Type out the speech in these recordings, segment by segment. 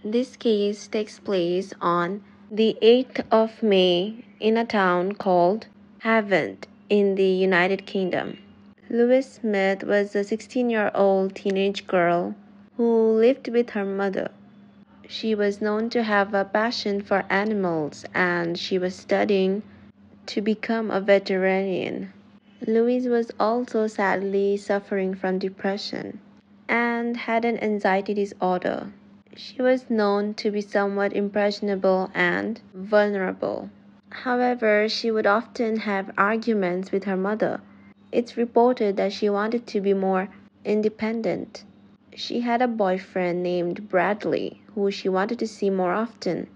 This case takes place on the 8th of May in a town called Havant in the United Kingdom. Louise Smith was a 16-year-old teenage girl who lived with her mother. She was known to have a passion for animals and she was studying to become a veterinarian. Louise was also sadly suffering from depression and had an anxiety disorder. She was known to be somewhat impressionable and vulnerable. However, she would often have arguments with her mother. It's reported that she wanted to be more independent. She had a boyfriend named Bradley who she wanted to see more often,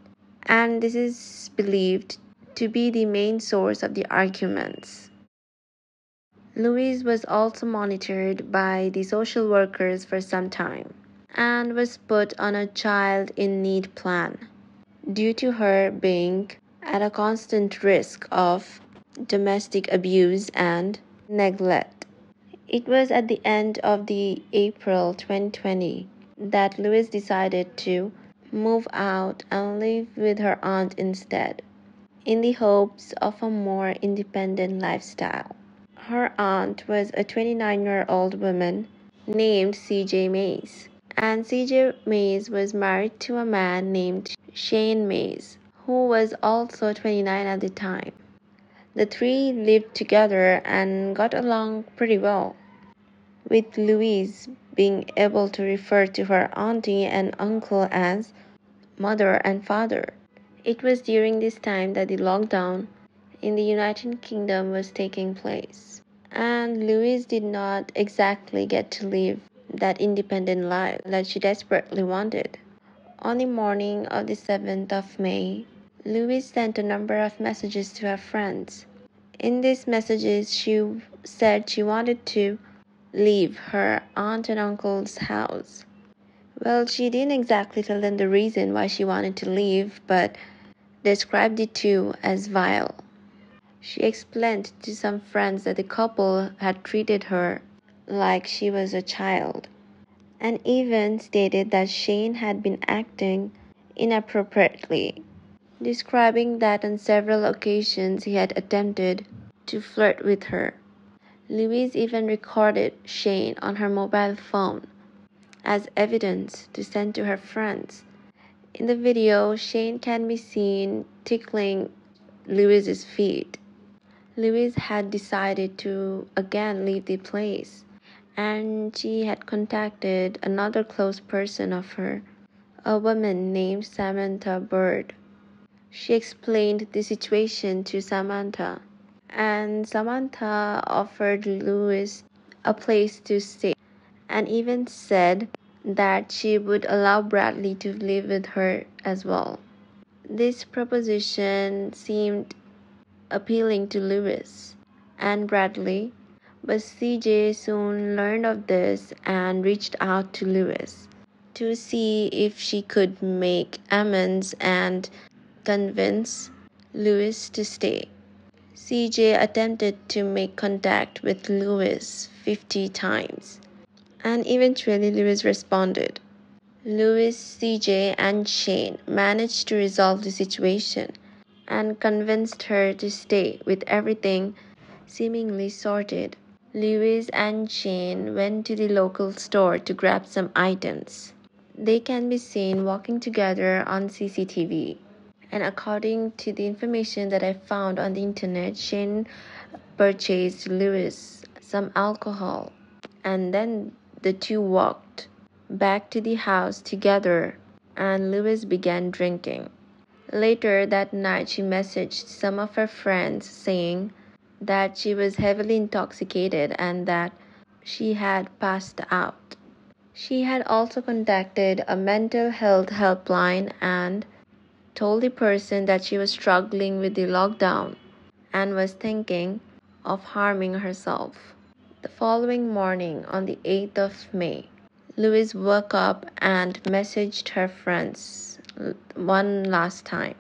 and this is believed to be the main source of the arguments. Louise was also monitored by the social workers for some time and was put on a child in need plan due to her being at a constant risk of domestic abuse and neglect. It was at the end of the April 2020 that Louise decided to move out and live with her aunt instead, in the hopes of a more independent lifestyle. Her aunt was a 29-year-old woman named C.J. Mays, and C.J. Mays was married to a man named Shane Mays, who was also 29 at the time. The three lived together and got along pretty well, with Louise being able to refer to her auntie and uncle as mother and father. It was during this time that the lockdown in the United Kingdom was taking place, and Louise did not exactly get to live that independent life that she desperately wanted. On the morning of the 7th of May, Louise sent a number of messages to her friends. In these messages, she said she wanted to leave her aunt and uncle's house. Well, she didn't exactly tell them the reason why she wanted to leave, but described the two as vile. She explained to some friends that the couple had treated her like she was a child, and even stated that Shane had been acting inappropriately, describing that on several occasions he had attempted to flirt with her. Louise even recorded Shane on her mobile phone as evidence to send to her friends. In the video, Shane can be seen tickling Louise's feet. Louise had decided to again leave the place, and she had contacted another close person of her, a woman named Samantha Bird. She explained the situation to Samantha, and Samantha offered Louise a place to stay and even said that she would allow Bradley to live with her as well. This proposition seemed appealing to Louise and Bradley, but CJ soon learned of this and reached out to Louise to see if she could make amends and convince Louise to stay. CJ attempted to make contact with Louise 50 times, and eventually Louise responded. Louise, CJ, and Shane managed to resolve the situation and convinced her to stay with everything seemingly sorted. Louise and Shane went to the local store to grab some items. They can be seen walking together on CCTV. And according to the information that I found on the internet, Shane purchased Louise some alcohol, and then the two walked back to the house together and Louise began drinking. Later that night, she messaged some of her friends saying that she was heavily intoxicated and that she had passed out. She had also contacted a mental health helpline and told the person that she was struggling with the lockdown and was thinking of harming herself. The following morning, on the 8th of May, Louise woke up and messaged her friends one last time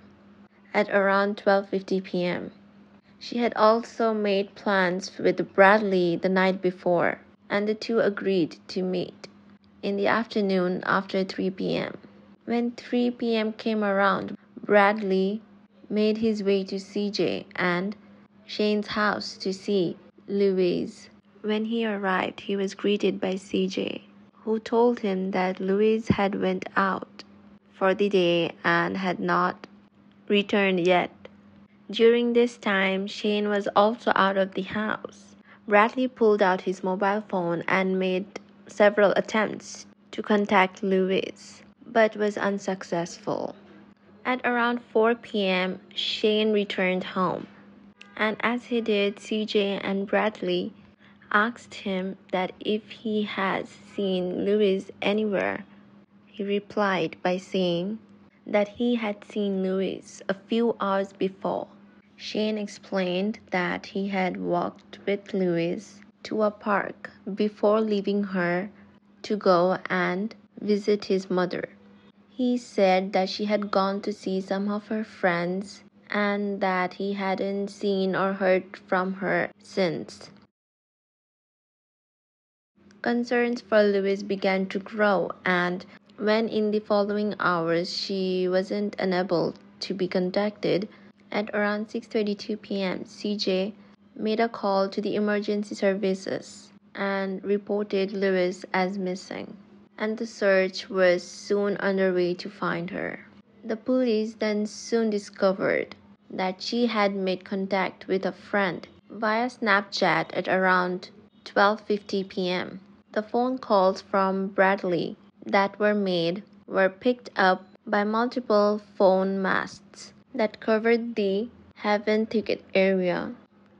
at around 12:50 p.m. She had also made plans with Bradley the night before, and the two agreed to meet in the afternoon after 3 p.m. When 3 p.m. came around, Bradley made his way to CJ and Shane's house to see Louise. When he arrived, he was greeted by CJ, who told him that Louise had went out for the day and had not returned yet. During this time, Shane was also out of the house. Bradley pulled out his mobile phone and made several attempts to contact Louise, but was unsuccessful. At around 4 p.m., Shane returned home, and as he did, CJ and Bradley asked him that if he has seen Louise anywhere. He replied by saying that he had seen Louise a few hours before. Shane explained that he had walked with Louise to a park before leaving her to go and visit his mother. He said that she had gone to see some of her friends and that he hadn't seen or heard from her since. Concerns for Louise began to grow, and when in the following hours she wasn't unable to be contacted, at around 6:32 p.m., CJ made a call to the emergency services and reported Louise as missing, and the search was soon underway to find her. The police then soon discovered that she had made contact with a friend via Snapchat at around 12:50 p.m. The phone calls from Bradley that were made were picked up by multiple phone masts that covered the Haven Thicket area.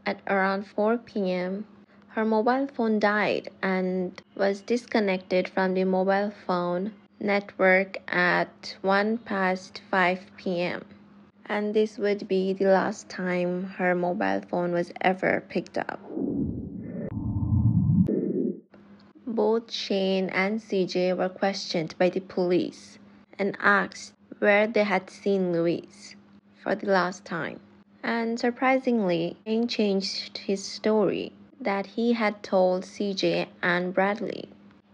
At around 4 p.m., her mobile phone died and was disconnected from the mobile phone network at 1 past 5 p.m. And this would be the last time her mobile phone was ever picked up. Both Shane and CJ were questioned by the police and asked where they had seen Louise for the last time. And surprisingly, Shane changed his story that he had told CJ and Bradley.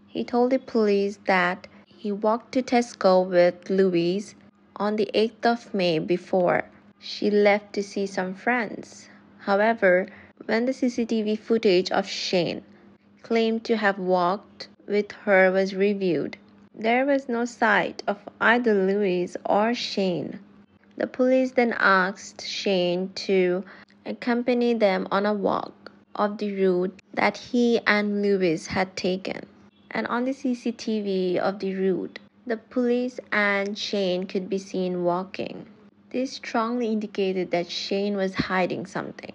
He told the police that he walked to Tesco with Louise on the 8th of May before she left to see some friends. However, when the CCTV footage of Shane claimed to have walked with her was reviewed, there was no sight of either Louise or Shane. The police then asked Shane to accompany them on a walk of the route that he and Louise had taken. And on the CCTV of the route, the police and Shane could be seen walking. This strongly indicated that Shane was hiding something.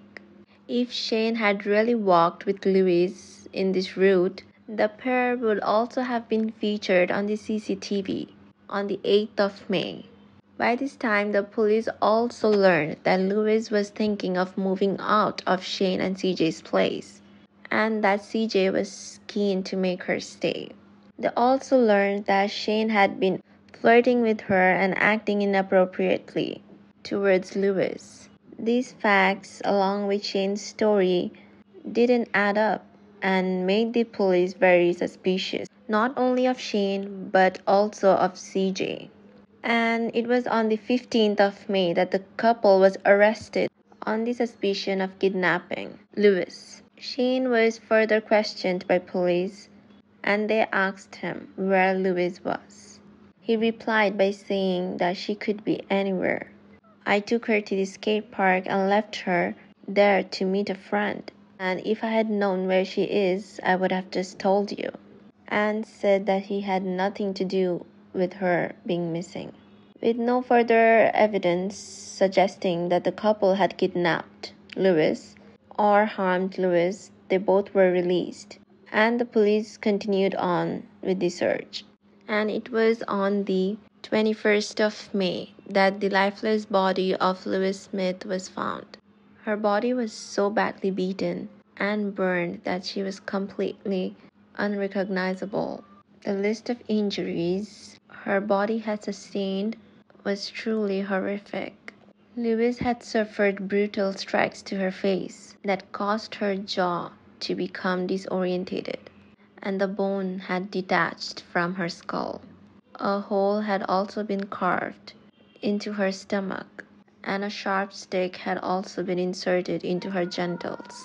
If Shane had really walked with Louise in this route, the pair would also have been featured on the CCTV on the 8th of May. By this time, the police also learned that Louise was thinking of moving out of Shane and CJ's place, and that CJ was keen to make her stay. They also learned that Shane had been flirting with her and acting inappropriately towards Louise. These facts, along with Shane's story, didn't add up and made the police very suspicious, not only of Shane but also of CJ. And it was on the 15th of May that the couple was arrested on the suspicion of kidnapping Louise. Shane was further questioned by police and they asked him where Louise was. He replied by saying that she could be anywhere. I took her to the skate park and left her there to meet a friend. And if I had known where she is, I would have just told you. And said that he had nothing to do with her being missing. With no further evidence suggesting that the couple had kidnapped Louise or harmed Louise, they both were released, and the police continued on with the search. And it was on the 21st of May that the lifeless body of Louise Smith was found. Her body was so badly beaten and burned that she was completely unrecognizable. The list of injuries her body had sustained was truly horrific. Louise had suffered brutal strikes to her face that caused her jaw to become disorientated, and the bone had detached from her skull. A hole had also been carved into her stomach, and a sharp stick had also been inserted into her genitals.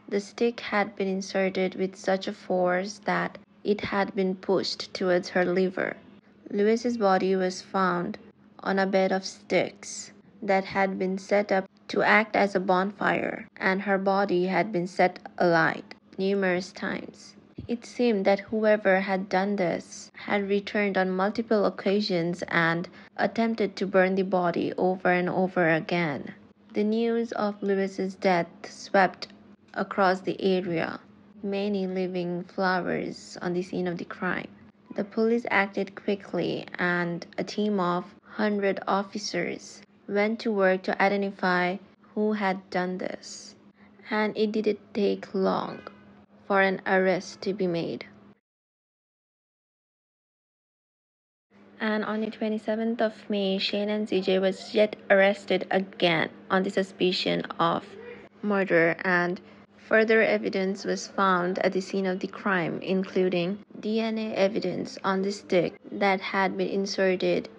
The stick had been inserted with such a force that it had been pushed towards her liver. Louise's body was found on a bed of sticks that had been set up to act as a bonfire, and her body had been set alight numerous times. It seemed that whoever had done this had returned on multiple occasions and attempted to burn the body over and over again. The news of Louise's death swept across the area, many leaving flowers on the scene of the crime. The police acted quickly, and a team of 100 officers went to work to identify who had done this. And it didn't take long for an arrest to be made. And on the 27th of May, Shane and CJ was yet arrested again on the suspicion of murder, and further evidence was found at the scene of the crime, including DNA evidence on the stick that had been inserted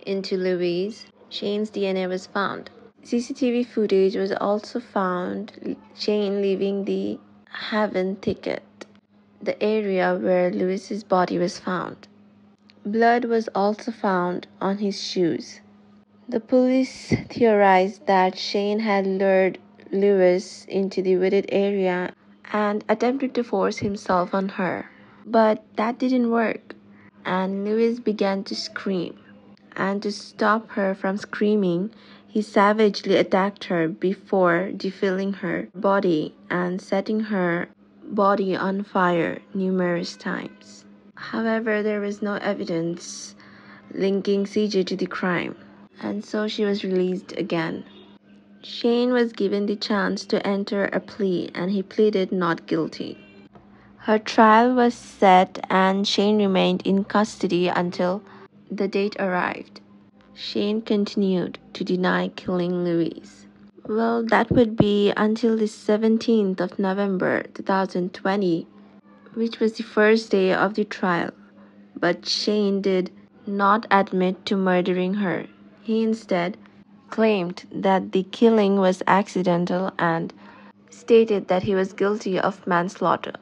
into Louise. Shane's DNA was found. CCTV footage was also found, Shane leaving the Haven thicket, the area where Louise's body was found. Blood was also found on his shoes. The police theorized that Shane had lured Louise into the wooded area and attempted to force himself on her. But that didn't work, and Louise began to scream. And to stop her from screaming, he savagely attacked her before defiling her body and setting her body on fire numerous times. However, there was no evidence linking CJ to the crime, and so she was released again. Shane was given the chance to enter a plea, and he pleaded not guilty. Her trial was set, and Shane remained in custody until the date arrived. Shane continued to deny killing Louise. Well, that would be until the 17th of November 2020, which was the first day of the trial. But Shane did not admit to murdering her. He instead claimed that the killing was accidental and stated that he was guilty of manslaughter.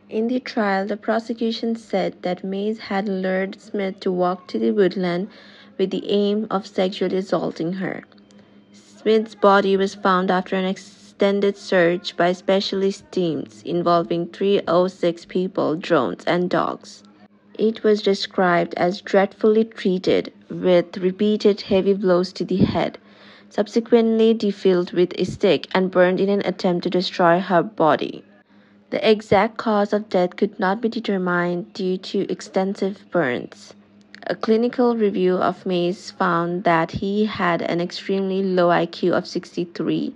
In the trial, the prosecution said that Mays had lured Smith to walk to the woodland with the aim of sexually assaulting her. Smith's body was found after an extended search by specialist teams involving 306 people, drones, and dogs. It was described as dreadfully treated, with repeated heavy blows to the head, subsequently defilled with a stick and burned in an attempt to destroy her body. The exact cause of death could not be determined due to extensive burns. A clinical review of Mays found that he had an extremely low IQ of 63.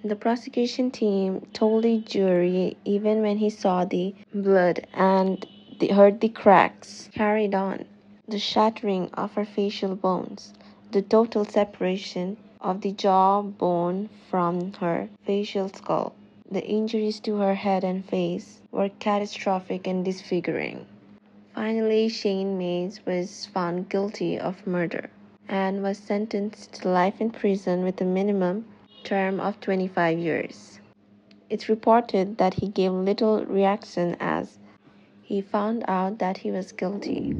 The prosecution team told the jury even when he saw the blood and heard the cracks carried on, the shattering of her facial bones, the total separation of the jawbone from her facial skull. The injuries to her head and face were catastrophic and disfiguring. Finally, Shane Mays was found guilty of murder and was sentenced to life in prison with a minimum term of 25 years. It's reported that he gave little reaction as he found out that he was guilty.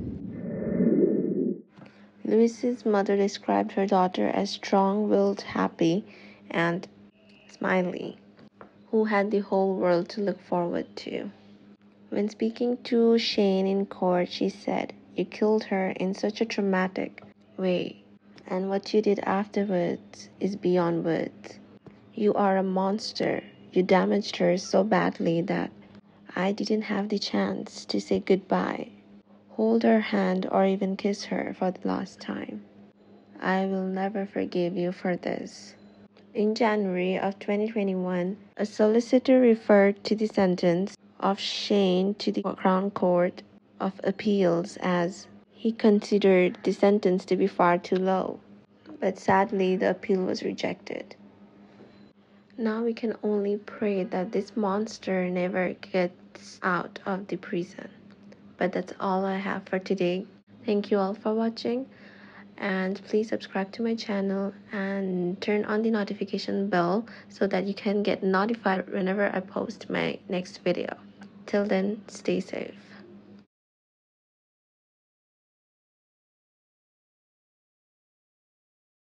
Louise's mother described her daughter as strong-willed, happy, and smiley, who had the whole world to look forward to. When speaking to Shane in court, she said, "You killed her in such a traumatic way, and what you did afterwards is beyond words. You are a monster. You damaged her so badly that I didn't have the chance to say goodbye, hold her hand, or even kiss her for the last time. I will never forgive you for this." In January of 2021, a solicitor referred to the sentence of Shane to the Crown Court of Appeals as he considered the sentence to be far too low. But sadly, the appeal was rejected. Now we can only pray that this monster never gets out of the prison. But that's all I have for today. Thank you all for watching, and please subscribe to my channel and turn on the notification bell so that you can get notified whenever I post my next video. Till then, stay safe.